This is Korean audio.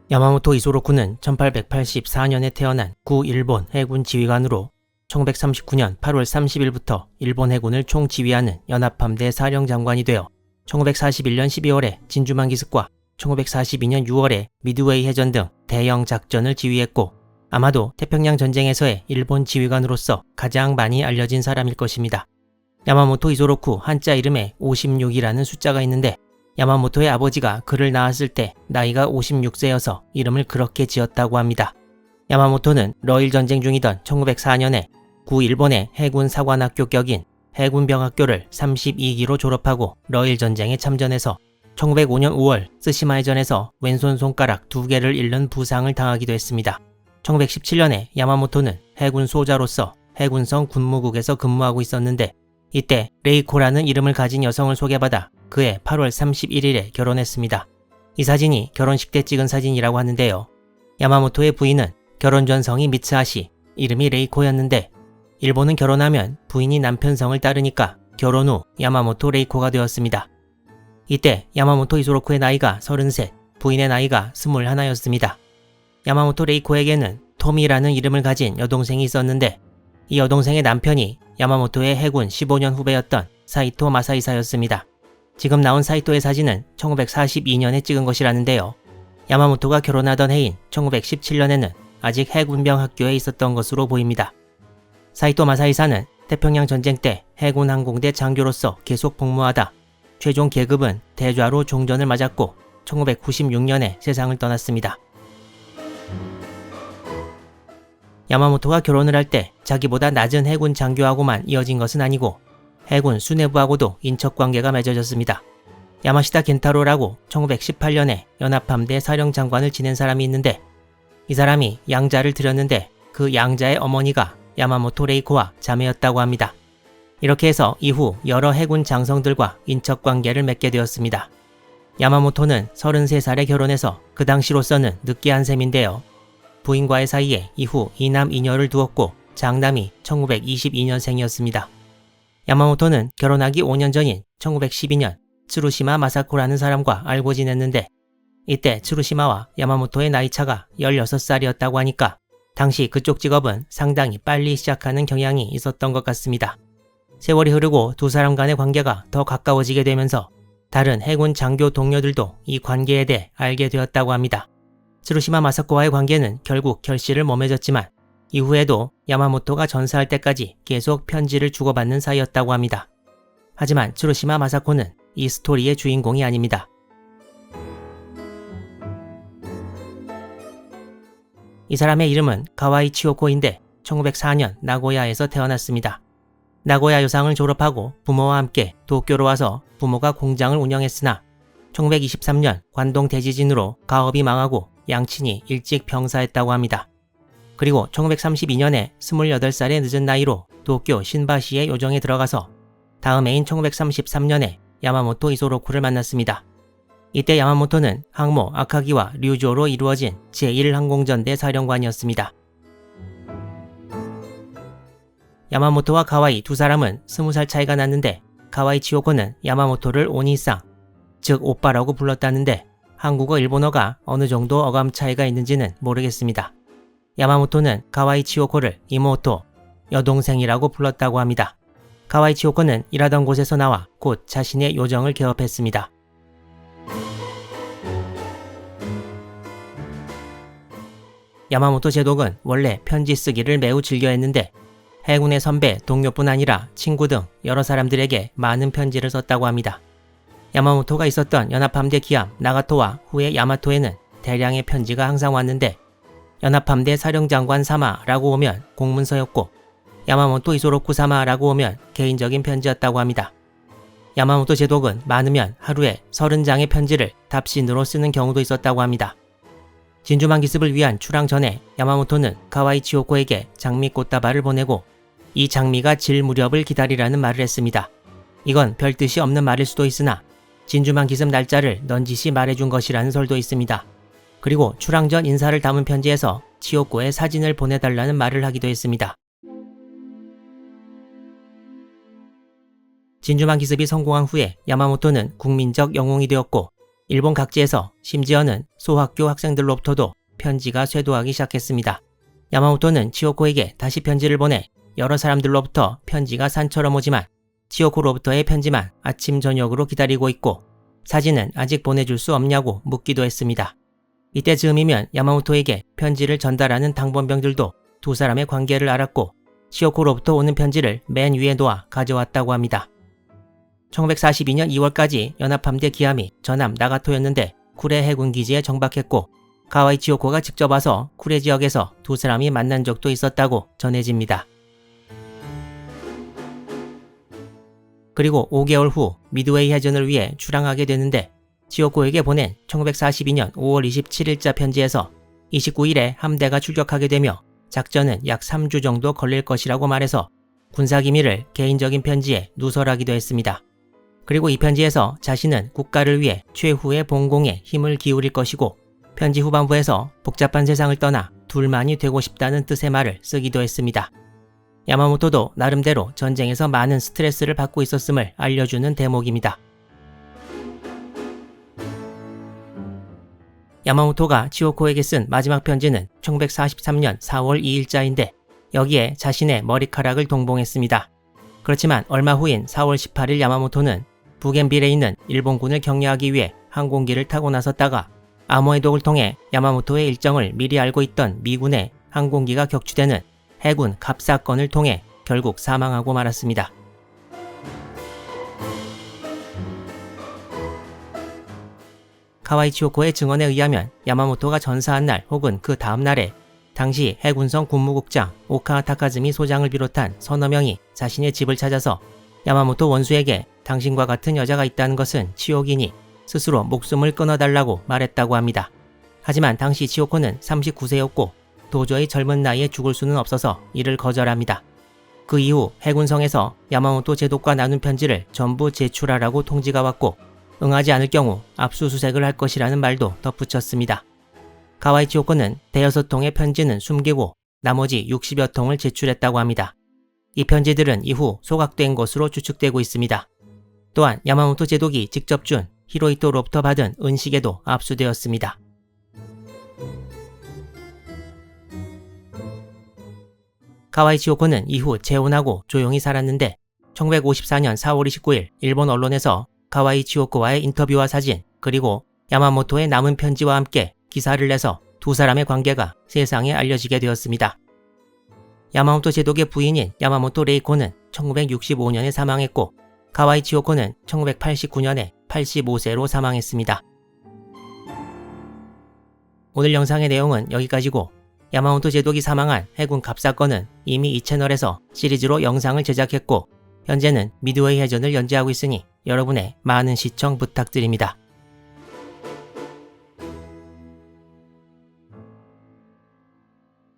야마모토 이소로쿠는 1884년에 태어난 구일본 해군 지휘관으로 1939년 8월 30일부터 일본 해군을 총지휘하는 연합함대 사령장관이 되어 1941년 12월에 진주만 기습과 1942년 6월에 미드웨이 해전 등 대형 작전을 지휘했고 아마도 태평양 전쟁에서의 일본 지휘관으로서 가장 많이 알려진 사람일 것입니다. 야마모토 이소로쿠 한자 이름에 56이라는 숫자가 있는데 야마모토의 아버지가 그를 낳았을 때 나이가 56세여서 이름을 그렇게 지었다고 합니다. 야마모토는 러일 전쟁 중이던 1904년에 구일본의 해군 사관학교 격인 해군병학교를 32기로 졸업하고 러일 전쟁에 참전해서 1905년 5월 쓰시마 해전에서 왼손 손가락 2개를 잃는 부상을 당하기도 했습니다. 1917년에 야마모토는 해군 소자로서 해군성 군무국에서 근무하고 있었는데 이때 레이코라는 이름을 가진 여성을 소개받아 그해 8월 31일에 결혼했습니다. 이 사진이 결혼식 때 찍은 사진이라고 하는데요. 야마모토의 부인은 결혼 전 성이 미츠하시, 이름이 레이코였는데 일본은 결혼하면 부인이 남편 성을 따르니까 결혼 후 야마모토 레이코가 되었습니다. 이때 야마모토 이소로쿠의 나이가 33, 부인의 나이가 21였습니다. 야마모토 레이코에게는 토미라는 이름을 가진 여동생이 있었는데 이 여동생의 남편이 야마모토의 해군 15년 후배였던 사이토 마사이사였습니다. 지금 나온 사이토의 사진은 1942년에 찍은 것이라는데요. 야마모토가 결혼하던 해인 1917년에는 아직 해군병 학교에 있었던 것으로 보입니다. 사이토 마사이사는 태평양 전쟁 때 해군 항공대 장교로서 계속 복무하다 최종 계급은 대좌로 종전을 맞았고 1996년에 세상을 떠났습니다. 야마모토가 결혼을 할 때 자기보다 낮은 해군 장교하고만 이어진 것은 아니고 해군 수뇌부하고도 인척관계가 맺어졌습니다. 야마시다 겐타로라고 1918년에 연합함대 사령장관을 지낸 사람이 있는데 이 사람이 양자를 드렸는데 그 양자의 어머니가 야마모토 레이코와 자매였다고 합니다. 이렇게 해서 이후 여러 해군 장성들과 인척관계를 맺게 되었습니다. 야마모토는 33살에 결혼해서 그 당시로서는 늦게 한 셈인데요. 부인과의 사이에 이후 이남 이녀를 두었고 장남이 1922년생이었습니다. 야마모토는 결혼하기 5년 전인 1912년 츠루시마 마사코라는 사람과 알고 지냈는데 이때 츠루시마와 야마모토의 나이차가 16살이었다고 하니까 당시 그쪽 직업은 상당히 빨리 시작하는 경향이 있었던 것 같습니다. 세월이 흐르고 두 사람 간의 관계가 더 가까워지게 되면서 다른 해군 장교 동료들도 이 관계에 대해 알게 되었다고 합니다. 츠루시마 마사코와의 관계는 결국 결실을 못 맺었지만 이후에도 야마모토가 전사할 때까지 계속 편지를 주고받는 사이였다고 합니다. 하지만 츠루시마 마사코는 이 스토리의 주인공이 아닙니다. 이 사람의 이름은 가와이 치오코인데 1904년 나고야에서 태어났습니다. 나고야 요상을 졸업하고 부모와 함께 도쿄로 와서 부모가 공장을 운영했으나 1923년 관동 대지진으로 가업이 망하고 양친이 일찍 병사했다고 합니다. 그리고 1932년에 28살의 늦은 나이로 도쿄 신바시의 요정에 들어가서 다음 해인 1933년에 야마모토 이소로쿠를 만났습니다. 이때 야마모토는 항모 아카기와 류조로 이루어진 제1항공전대 사령관이었습니다. 야마모토와 가와이 두 사람은 20살 차이가 났는데 가와이 치오코는 야마모토를 오니상, 즉 오빠라고 불렀다는데 한국어 일본어가 어느 정도 어감 차이가 있는지는 모르겠습니다. 야마모토는 가와이 치오코를 이모토, 여동생이라고 불렀다고 합니다. 가와이 치오코는 일하던 곳에서 나와 곧 자신의 요정을 개업했습니다. 야마모토 제독은 원래 편지 쓰기를 매우 즐겨했는데 해군의 선배, 동료뿐 아니라 친구 등 여러 사람들에게 많은 편지를 썼다고 합니다. 야마모토가 있었던 연합함대 기함 나가토와 후에 야마토에는 대량의 편지가 항상 왔는데 연합함대 사령장관 사마라고 오면 공문서였고 야마모토 이소로쿠 사마라고 오면 개인적인 편지였다고 합니다. 야마모토 제독은 많으면 하루에 30장의 편지를 답신으로 쓰는 경우도 있었다고 합니다. 진주만 기습을 위한 출항 전에 야마모토는 가와이 치오코에게 장미 꽃다발을 보내고 이 장미가 질 무렵을 기다리라는 말을 했습니다. 이건 별 뜻이 없는 말일 수도 있으나 진주만 기습 날짜를 넌지시 말해준 것이라는 설도 있습니다. 그리고 출항 전 인사를 담은 편지에서 치오코의 사진을 보내달라는 말을 하기도 했습니다. 진주만 기습이 성공한 후에 야마모토는 국민적 영웅이 되었고 일본 각지에서 심지어는 소학교 학생들로부터도 편지가 쇄도하기 시작했습니다. 야마모토는 치요코에게 다시 편지를 보내 여러 사람들로부터 편지가 산처럼 오지만 치요코로부터의 편지만 아침 저녁으로 기다리고 있고 사진은 아직 보내줄 수 없냐고 묻기도 했습니다. 이때 즈음이면 야마모토에게 편지를 전달하는 당번병들도 두 사람의 관계를 알았고 치요코로부터 오는 편지를 맨 위에 놓아 가져왔다고 합니다. 1942년 2월까지 연합함대 기함이 전함 나가토였는데 쿠레 해군기지에 정박했고 가와이 치요코가 직접 와서 쿠레 지역에서 두 사람이 만난 적도 있었다고 전해집니다. 그리고 5개월 후 미드웨이 해전을 위해 출항하게 되는데 치요코에게 보낸 1942년 5월 27일자 편지에서 29일에 함대가 출격하게 되며 작전은 약 3주 정도 걸릴 것이라고 말해서 군사기밀을 개인적인 편지에 누설하기도 했습니다. 그리고 이 편지에서 자신은 국가를 위해 최후의 봉공에 힘을 기울일 것이고 편지 후반부에서 복잡한 세상을 떠나 둘만이 되고 싶다는 뜻의 말을 쓰기도 했습니다. 야마모토도 나름대로 전쟁에서 많은 스트레스를 받고 있었음을 알려주는 대목입니다. 야마모토가 치요코에게 쓴 마지막 편지는 1943년 4월 2일자인데 여기에 자신의 머리카락을 동봉했습니다. 그렇지만 얼마 후인 4월 18일 야마모토는 부겐빌에 있는 일본군을 격려하기 위해 항공기를 타고 나섰다가 암호해독을 통해 야마모토의 일정을 미리 알고 있던 미군의 항공기가 격추되는 해군 갑사건을 통해 결국 사망하고 말았습니다. 카와이 치요코의 증언에 의하면 야마모토가 전사한 날 혹은 그 다음 날에 당시 해군성 군무국장 오카 타카즈미 소장을 비롯한 서너 명이 자신의 집을 찾아서 야마모토 원수에게 당신과 같은 여자가 있다는 것은 치욕이니 스스로 목숨을 끊어달라고 말했다고 합니다. 하지만 당시 치요코는 39세였고 도저히 젊은 나이에 죽을 수는 없어서 이를 거절합니다. 그 이후 해군성에서 야마모토 제독과 나눈 편지를 전부 제출하라고 통지가 왔고 응하지 않을 경우 압수수색을 할 것이라는 말도 덧붙였습니다. 가와이 치요코는 대여섯 통의 편지는 숨기고 나머지 60여 통을 제출했다고 합니다. 이 편지들은 이후 소각된 것으로 추측되고 있습니다. 또한 야마모토 제독이 직접 준 히로히토로부터 받은 은시계도 압수되었습니다. 가와이 치요코는 이후 재혼하고 조용히 살았는데 1954년 4월 29일 일본 언론에서 가와이 치요코와의 인터뷰와 사진 그리고 야마모토의 남은 편지와 함께 기사를 내서 두 사람의 관계가 세상에 알려지게 되었습니다. 야마모토 제독의 부인인 야마모토 레이코는 1965년에 사망했고 가와이 치요코는 1989년에 85세로 사망했습니다. 오늘 영상의 내용은 여기까지고 야마모토 제독이 사망한 해군 갑사건은 이미 이 채널에서 시리즈로 영상을 제작했고 현재는 미드웨이 해전을 연재하고 있으니 여러분의 많은 시청 부탁드립니다.